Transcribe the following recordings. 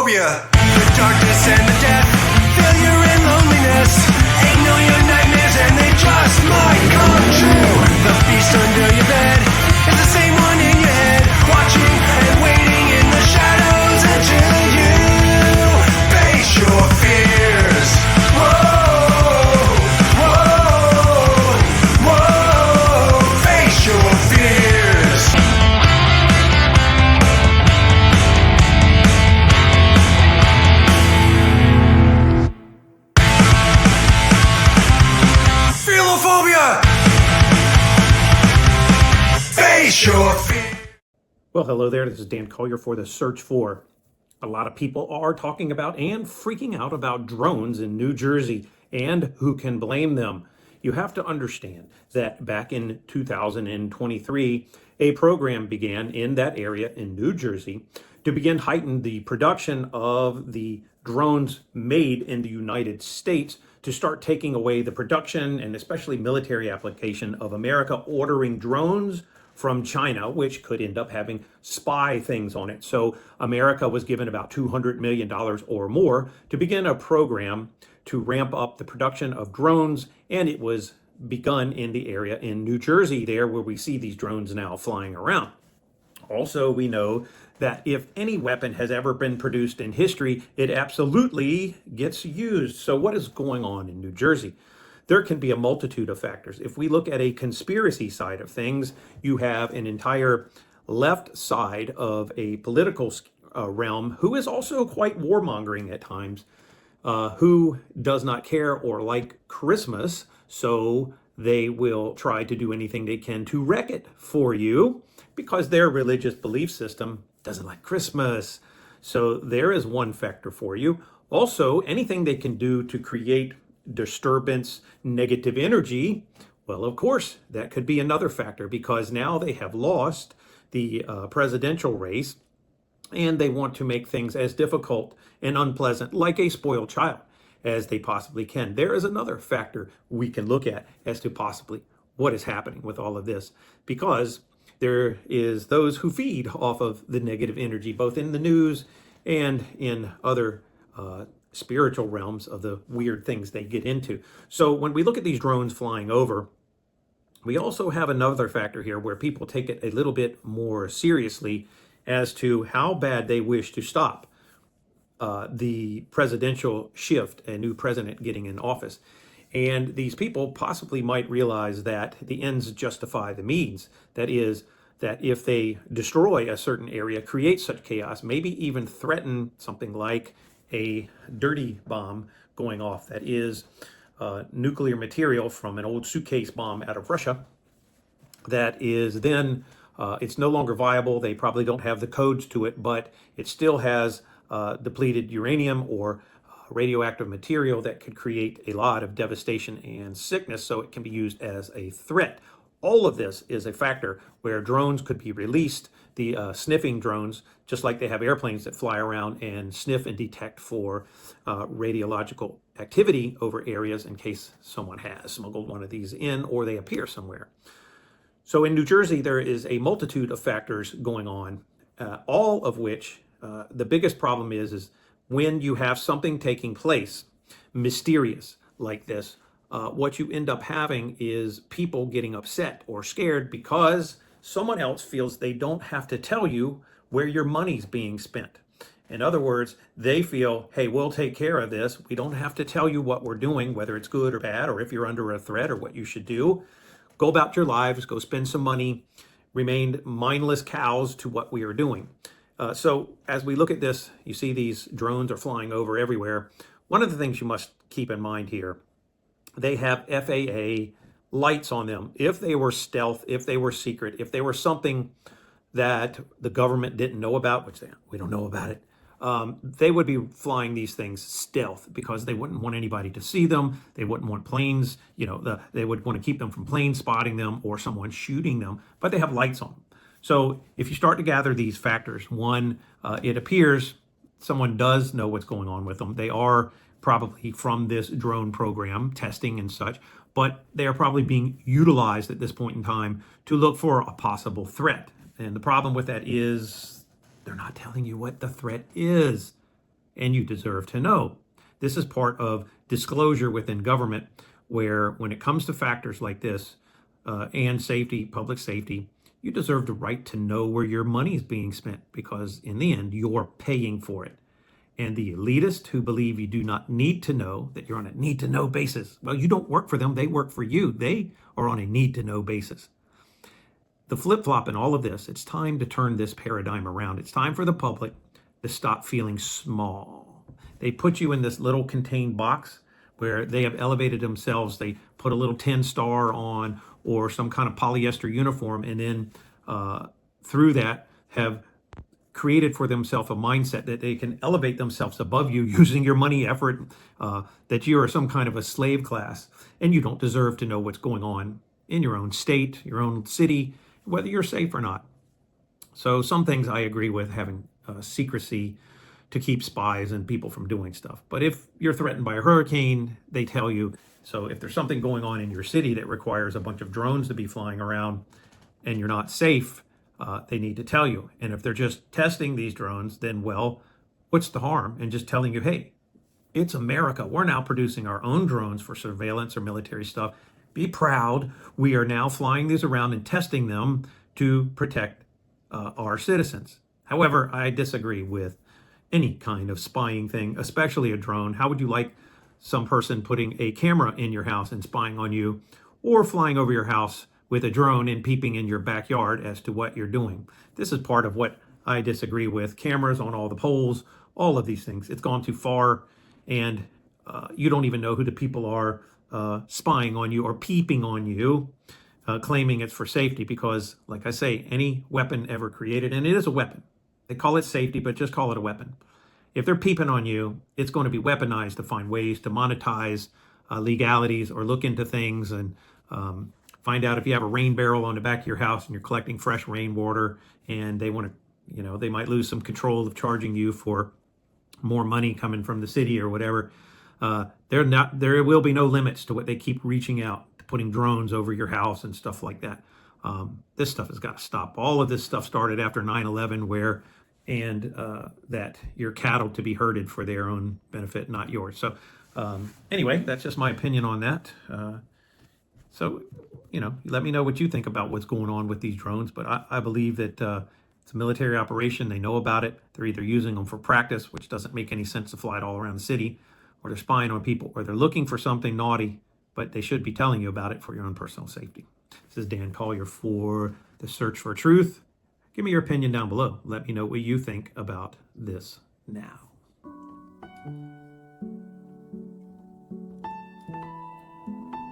Philophobia, the darkness and the death, failure and loneliness, ignore your nightmares and they just might come true. The beast under your bed is the same one in your head, watching and waiting in the shadows until you face your fears. Whoa, whoa, whoa, face your fears. Philophobia! Face your fear. Well, hello there. This is Dan Collier for The Search For. A lot of people are talking about and freaking out about drones in New Jersey, and who can blame them? You have to understand that back in 2023, a program began in that area in New Jersey to begin heighten the production of the drones made in the United States, to start taking away the production and especially military application of America ordering drones from China, which could end up having spy things on it. So America was given about $200 million or more to begin a program to ramp up the production of drones, and it was begun in the area in New Jersey there where we see these drones now flying around. Also, we know that if any weapon has ever been produced in history, it absolutely gets used. So what is going on in New Jersey? There can be a multitude of factors. If we look at a conspiracy side of things, you have an entire left side of a political realm who is also quite warmongering at times, who does not care or like Christmas, so they will try to do anything they can to wreck it for you because their religious belief system doesn't like Christmas. So there is one factor for you. Also, anything they can do to create disturbance, negative energy, well, of course, that could be another factor because now they have lost the presidential race and they want to make things as difficult and unpleasant, like a spoiled child, as they possibly can. There is another factor we can look at as to possibly what is happening with all of this, because there is those who feed off of the negative energy, both in the news and in other spiritual realms of the weird things they get into. So when we look at these drones flying over, we also have another factor here where people take it a little bit more seriously as to how bad they wish to stop the presidential shift, a new president getting in office. And these people possibly might realize that the ends justify the means. That is, that if they destroy a certain area, create such chaos, maybe even threaten something like a dirty bomb going off that is nuclear material from an old suitcase bomb out of Russia, that is then, it's no longer viable. They probably don't have the codes to it, but it still has depleted uranium or radioactive material that could create a lot of devastation and sickness, so it can be used as a threat. All of this is a factor where drones could be released, the sniffing drones, just like they have airplanes that fly around and sniff and detect for radiological activity over areas in case someone has smuggled one of these in or they appear somewhere. So in New Jersey, there is a multitude of factors going on, all of which the biggest problem is when you have something taking place mysterious like this, what you end up having is people getting upset or scared because someone else feels they don't have to tell you where your money's being spent. In other words, they feel, hey, we'll take care of this. We don't have to tell you what we're doing, whether it's good or bad, or if you're under a threat or what you should do. Go about your lives, go spend some money, remain mindless cows to what we are doing. So as we look at this, you see these drones are flying over everywhere. One of the things you must keep in mind here, they have FAA lights on them. If they were stealth, if they were secret, if they were something that the government didn't know about, which we don't know about it, they would be flying these things stealth because they wouldn't want anybody to see them. They wouldn't want planes, they would want to keep them from planes spotting them or someone shooting them, but they have lights on them. So if you start to gather these factors, one, it appears someone does know what's going on with them. They are probably from this drone program, testing and such, but they are probably being utilized at this point in time to look for a possible threat. And the problem with that is they're not telling you what the threat is. and you deserve to know. This is part of disclosure within government, where when it comes to factors like this and safety, public safety, you deserve the right to know where your money is being spent, because in the end, you're paying for it. And the elitists who believe you do not need to know, that you're on a need to know basis, well, you don't work for them, they work for you. They are on a need to know basis. The flip-flop in all of this, it's time to turn this paradigm around. It's time for the public to stop feeling small. They put you in this little contained box where they have elevated themselves. They put a little 10 star on or some kind of polyester uniform, and then through that have created for themselves a mindset that they can elevate themselves above you using your money effort, that you are some kind of a slave class, and you don't deserve to know what's going on in your own state, your own city, whether you're safe or not. So some things I agree with, having secrecy to keep spies and people from doing stuff. But if you're threatened by a hurricane, they tell you. So if there's something going on in your city that requires a bunch of drones to be flying around and you're not safe, they need to tell you. And if they're just testing these drones, then, well, what's the harm in just telling you, hey, it's America. We're now producing our own drones for surveillance or military stuff. Be proud. We are now flying these around and testing them to protect our citizens. However, I disagree with any kind of spying thing, especially a drone. How would you like some person putting a camera in your house and spying on you, or flying over your house with a drone and peeping in your backyard as to what you're doing? This is part of what I disagree with. Cameras on all the poles, all of these things. It's gone too far, and you don't even know who the people are spying on you or peeping on you, claiming it's for safety, because, like I say, any weapon ever created, and it is a weapon. They call it safety, but just call it a weapon. If they're peeping on you, it's going to be weaponized to find ways to monetize legalities or look into things and find out if you have a rain barrel on the back of your house and you're collecting fresh rainwater, and they want to, they might lose some control of charging you for more money coming from the city or whatever. There will be no limits to what they keep reaching out to, putting drones over your house and stuff like that. This stuff has got to stop. All of this stuff started after 9/11, where that your cattle to be herded for their own benefit, not yours. So anyway, that's just my opinion on that. So, let me know what you think about what's going on with these drones. But I believe that it's a military operation. They know about it. They're either using them for practice, which doesn't make any sense to fly it all around the city, or they're spying on people, or they're looking for something naughty, but they should be telling you about it for your own personal safety. This is Dan Collier for The Search for Truth. Give me your opinion down below. Let me know what you think about this now.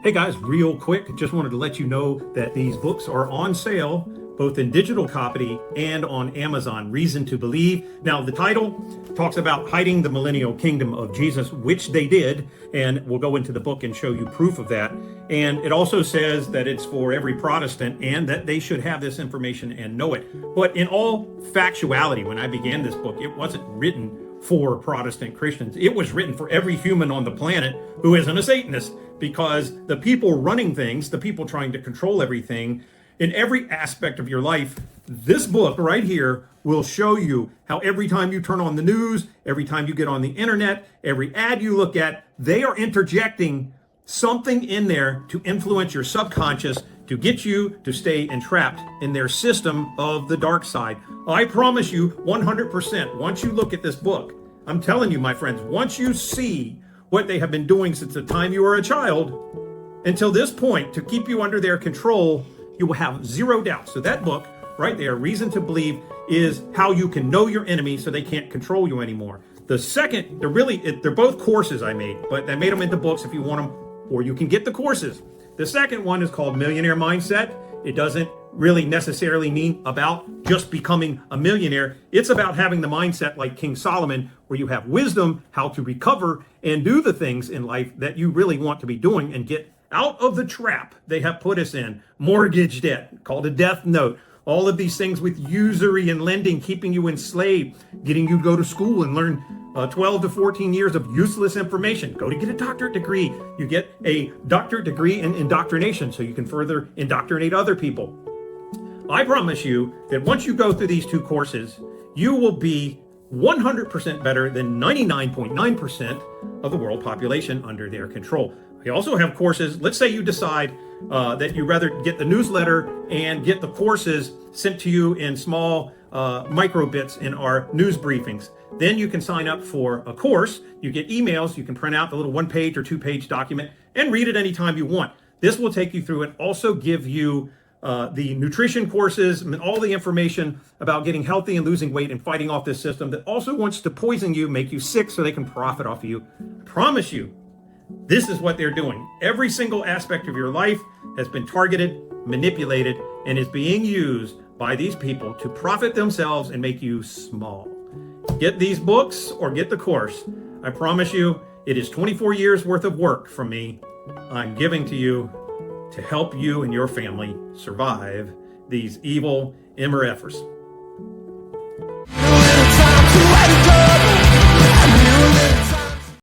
Hey guys, real quick, just wanted to let you know that these books are on sale, both in digital copy and on Amazon. Reason to Believe. Now, the title talks about hiding the millennial kingdom of Jesus, which they did, and we'll go into the book and show you proof of that. And it also says that it's for every Protestant and that they should have this information and know it. But in all factuality, when I began this book, it wasn't written for Protestant Christians. It was written for every human on the planet who isn't a Satanist, because the people running things, the people trying to control everything in every aspect of your life, this book right here will show you how every time you turn on the news, every time you get on the internet, every ad you look at, they are interjecting something in there to influence your subconscious, to get you to stay entrapped in their system of the dark side. I promise you 100%, once you look at this book, I'm telling you, my friends, once you see what they have been doing since the time you were a child until this point to keep you under their control, you will have zero doubt. So that book right there, Reason to Believe, is how you can know your enemy so they can't control you anymore. The second, they're both courses I made, but I made them into books if you want them, or you can get the courses. The second one is called Millionaire Mindset. It doesn't really necessarily mean about just becoming a millionaire. It's about having the mindset like King Solomon, where you have wisdom, how to recover and do the things in life that you really want to be doing and get out of the trap they have put us in. Mortgage debt, called a death note. All of these things with usury and lending, keeping you enslaved, getting you to go to school and learn 12 to 14 years of useless information. Go to get a doctorate degree. You get a doctorate degree in indoctrination so you can further indoctrinate other people. I promise you that once you go through these two courses, you will be 100% better than 99.9% of the world population under their control. I also have courses. Let's say you decide that you rather get the newsletter and get the courses sent to you in small micro bits in our news briefings. Then you can sign up for a course. You get emails. You can print out the little 1-page or 2-page document and read it anytime you want. This will take you through and also give you the nutrition courses and all the information about getting healthy and losing weight and fighting off this system that also wants to poison you, make you sick so they can profit off of you. I promise you, this is what they're doing. Every single aspect of your life has been targeted, manipulated, and is being used by these people to profit themselves and make you small. Get these books or get the course. I promise you, it is 24 years worth of work from me. I'm giving to you to help you and your family survive these evil MRFers.